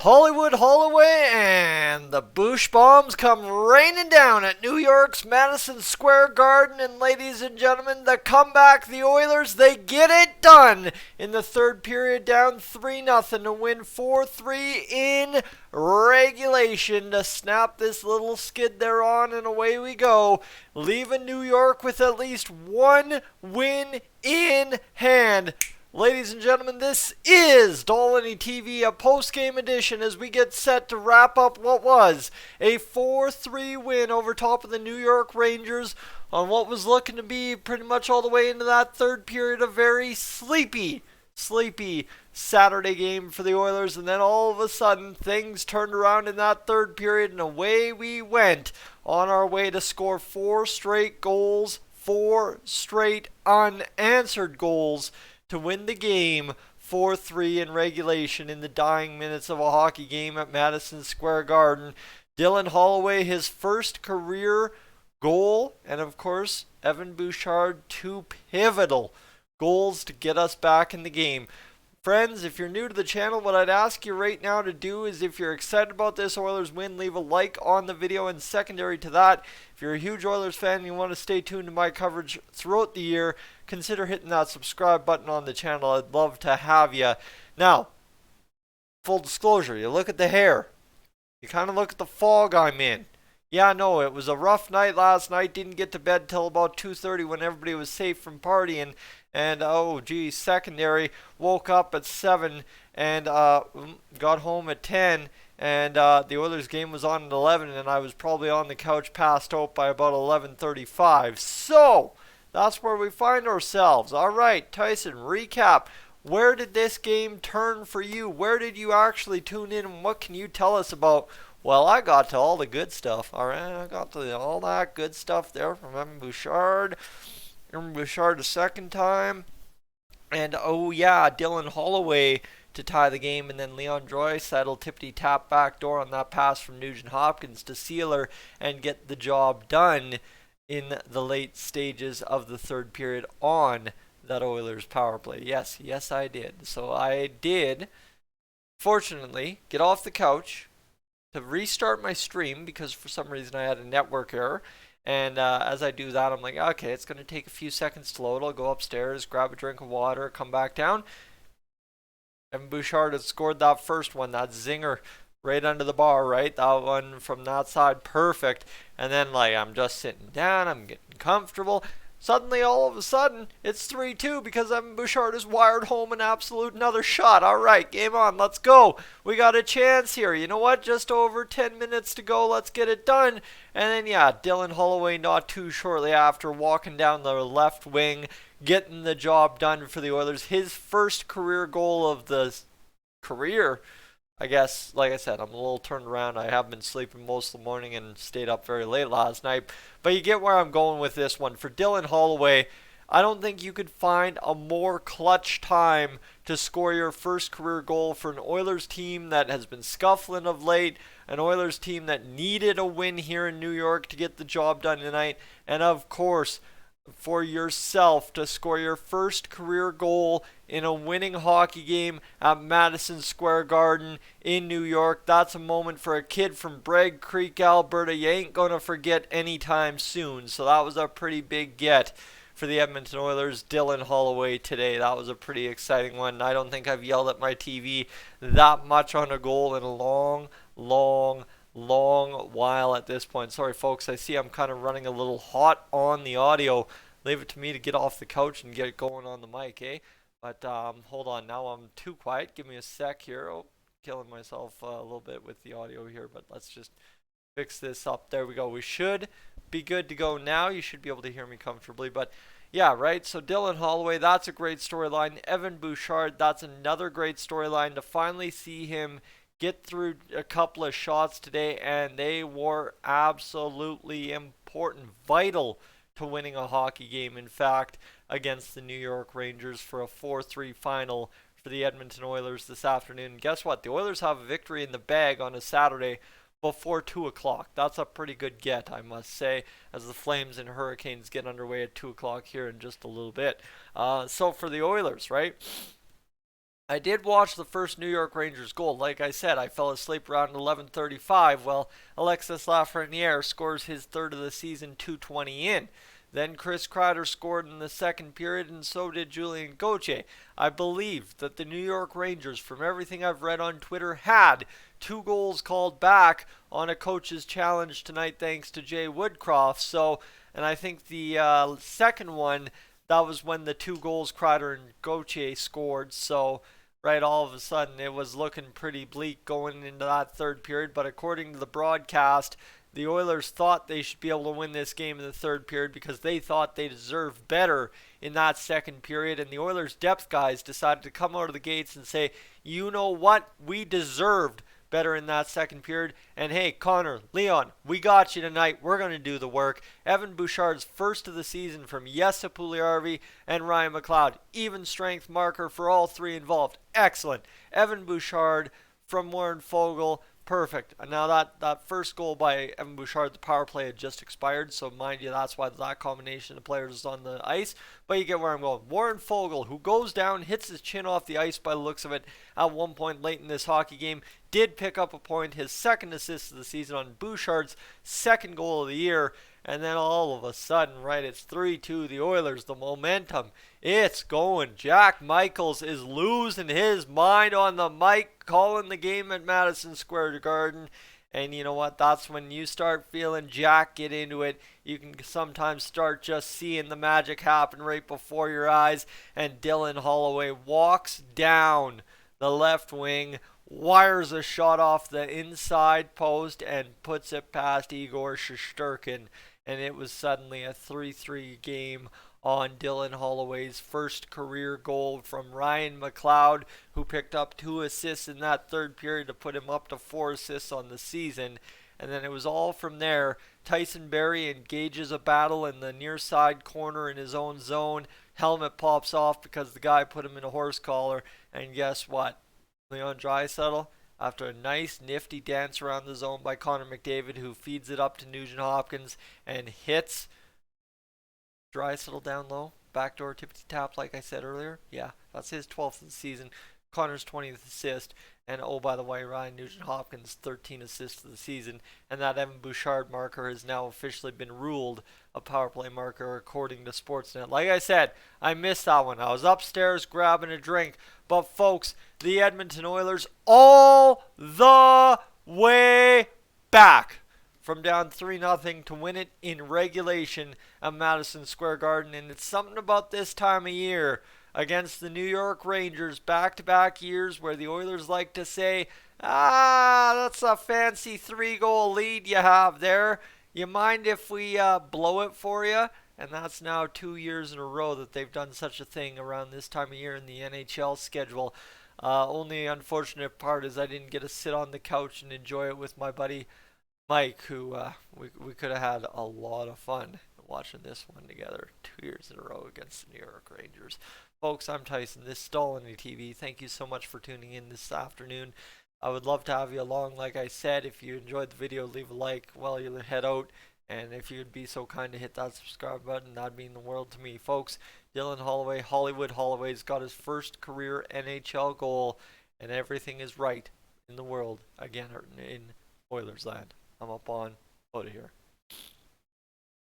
Hollywood, Holloway, and the Bush Bombs come raining down at New York's Madison Square Garden. And ladies and gentlemen, the comeback, the Oilers, they get it done in the third period, down 3-0 to win 4-3 in regulation to snap this little skid they're on, and away we go, leaving New York with at least one win in hand. Ladies and gentlemen, this is Dolynny TV, a post-game edition as we get set to wrap up what was a 4-3 win over top of the New York Rangers on what was looking to be pretty much all the way into that third period, a very sleepy Saturday game for the Oilers. And then all of a sudden things turned around in that third period, and away we went on our way to score 4 straight goals, 4 straight unanswered goals, to win the game 4-3 in regulation in the dying minutes of a hockey game at Madison Square Garden. Dylan Holloway, his first career goal, and of course Evan Bouchard, 2 pivotal goals to get us back in the game. Friends, if you're new to the channel, what I'd ask you right now to do is, if you're excited about this Oilers win, leave a like on the video. And secondary to that, if you're a huge Oilers fan and you want to stay tuned to my coverage throughout the year, consider hitting that subscribe button on the channel. I'd love to have you. Now, full disclosure, you look at the hair. You kind of look at the fog I'm in. Yeah, no, it was a rough night last night. Didn't get to bed till about 2:30 when everybody was safe from partying. And, oh, geez, secondary, woke up at 7 and got home at 10. And the Oilers game was on at 11, and I was probably on the couch passed out by about 11:35. So, that's where we find ourselves. All right, Tyson, recap. Where did this game turn for you? Where did you actually tune in, and what can you tell us about? Well, I got to all the good stuff. All right, I got to all that good stuff there from Evan Bouchard. Evan Bouchard a second time. And, oh, yeah, Dylan Holloway to tie the game. And then Leon Draisaitl tippity-tap backdoor on that pass from Nugent Hopkins to Sealer and get the job done in the late stages of the third period on that Oilers power play. Yes, I did. So I did, fortunately, get off the couch to restart my stream because for some reason I had a network error. And as I do that, I'm like, okay, it's going to take a few seconds to load. I'll go upstairs, grab a drink of water, come back down. Evan Bouchard had scored that first one, that zinger right under the bar, right? That one from that side, perfect. And then, like, I'm just sitting down, I'm getting comfortable. Suddenly, all of a sudden, it's 3-2 because Evan Bouchard has wired home an absolute another shot. All right, game on. Let's go. We got a chance here. You know what? Just over 10 minutes to go. Let's get it done. And then, yeah, Dylan Holloway not too shortly after, walking down the left wing, getting the job done for the Oilers. His first career goal of the career. I guess, like I said, I'm a little turned around. I have been sleeping most of the morning and stayed up very late last night. But you get where I'm going with this one. For Dylan Holloway, I don't think you could find a more clutch time to score your first career goal for an Oilers team that has been scuffling of late, an Oilers team that needed a win here in New York to get the job done tonight, and of course, for yourself to score your first career goal in a winning hockey game at Madison Square Garden in New York. That's a moment for a kid from Bragg Creek, Alberta, you ain't gonna forget anytime soon. So that was a pretty big get for the Edmonton Oilers. Dylan Holloway today, that was a pretty exciting one. I don't think I've yelled at my TV that much on a goal in a long while at this point. Sorry folks, I see I'm kind of running a little hot on the audio. Leave it to me to get off the couch and get it going on the mic, eh? But hold on, now I'm too quiet. Give me a sec here. Oh, killing myself a little bit with the audio here, but let's just fix this up. There we go. We should be good to go now. You should be able to hear me comfortably. But yeah, right? So Dylan Holloway, that's a great storyline. Evan Bouchard, that's another great storyline. To finally see him get through a couple of shots today, and they were absolutely important, vital to winning a hockey game. In fact, against the New York Rangers for a 4-3 final for the Edmonton Oilers this afternoon. Guess what? The Oilers have a victory in the bag on a Saturday before 2 o'clock. That's a pretty good get, I must say, as the Flames and Hurricanes get underway at 2 o'clock here in just a little bit. So for the Oilers, right? I did watch the first New York Rangers goal. Like I said, I fell asleep around 11:35. Well, Alexis Lafreniere scores his third of the season, 2:20 in. Then Chris Kreider scored in the second period, and so did Julien Gauthier. I believe that the New York Rangers, from everything I've read on Twitter, had 2 goals called back on a coach's challenge tonight, thanks to Jay Woodcroft. And I think the second one, that was when the 2 goals Kreider and Gauthier scored. So right, all of a sudden it was looking pretty bleak going into that third period. But according to the broadcast, the Oilers thought they should be able to win this game in the third period because they thought they deserved better in that second period. And the Oilers' depth guys decided to come out of the gates and say, you know what, we deserved better in that second period. And hey, Connor, Leon, we got you tonight. We're going to do the work. Evan Bouchard's first of the season from Jesse Puljujärvi and Ryan McLeod. Even strength marker for all three involved. Excellent. Evan Bouchard from Warren Foegele. Perfect. And now that first goal by Evan Bouchard, the power play had just expired. So mind you, that's why that combination of players is on the ice. But you get where I'm going. Warren Foegele, who goes down, hits his chin off the ice by the looks of it at one point late in this hockey game, did pick up a point, his second assist of the season on Bouchard's second goal of the year. And then all of a sudden, right, it's 3-2, the Oilers, the momentum, it's going. Jack Michaels is losing his mind on the mic, calling the game at Madison Square Garden. And you know what? That's when you start feeling Jack get into it. You can sometimes start just seeing the magic happen right before your eyes. And Dylan Holloway walks down the left wing, wires a shot off the inside post, and puts it past Igor Shesterkin. And it was suddenly a 3-3 game on Dylan Holloway's first career goal from Ryan McLeod, who picked up 2 assists in that third period to put him up to 4 assists on the season. And then it was all from there. Tyson Barrie engages a battle in the near side corner in his own zone. Helmet pops off because the guy put him in a horse collar. And guess what? Leon Draisaitl, after a nice nifty dance around the zone by Connor McDavid, who feeds it up to Nugent Hopkins and hits Draisaitl down low. Backdoor tippity tap, like I said earlier. Yeah, that's his 12th of the season. Connor's 20th assist. And oh, by the way, Ryan Nugent Hopkins, 13 assists of the season. And that Evan Bouchard marker has now officially been ruled a power play marker according to Sportsnet. Like I said, I missed that one. I was upstairs grabbing a drink. But folks, the Edmonton Oilers all the way back from down 3-0 to win it in regulation at Madison Square Garden. And it's something about this time of year against the New York Rangers, back-to-back years where the Oilers like to say, that's a fancy 3-goal lead you have there. You mind if we blow it for you? And that's now 2 years in a row that they've done such a thing around this time of year in the NHL schedule. Only unfortunate part is I didn't get to sit on the couch and enjoy it with my buddy Mike, who we could have had a lot of fun watching this one together 2 years in a row against the New York Rangers. Folks, I'm Tyson. This is Dolynny TV. Thank you so much for tuning in this afternoon. I would love to have you along. Like I said, if you enjoyed the video, leave a like while you head out. And if you'd be so kind to hit that subscribe button, that'd mean the world to me. Folks, Dylan Holloway, Holloway's got his first career NHL goal. And everything is right in the world again in Oilers land. I'm up on out of here.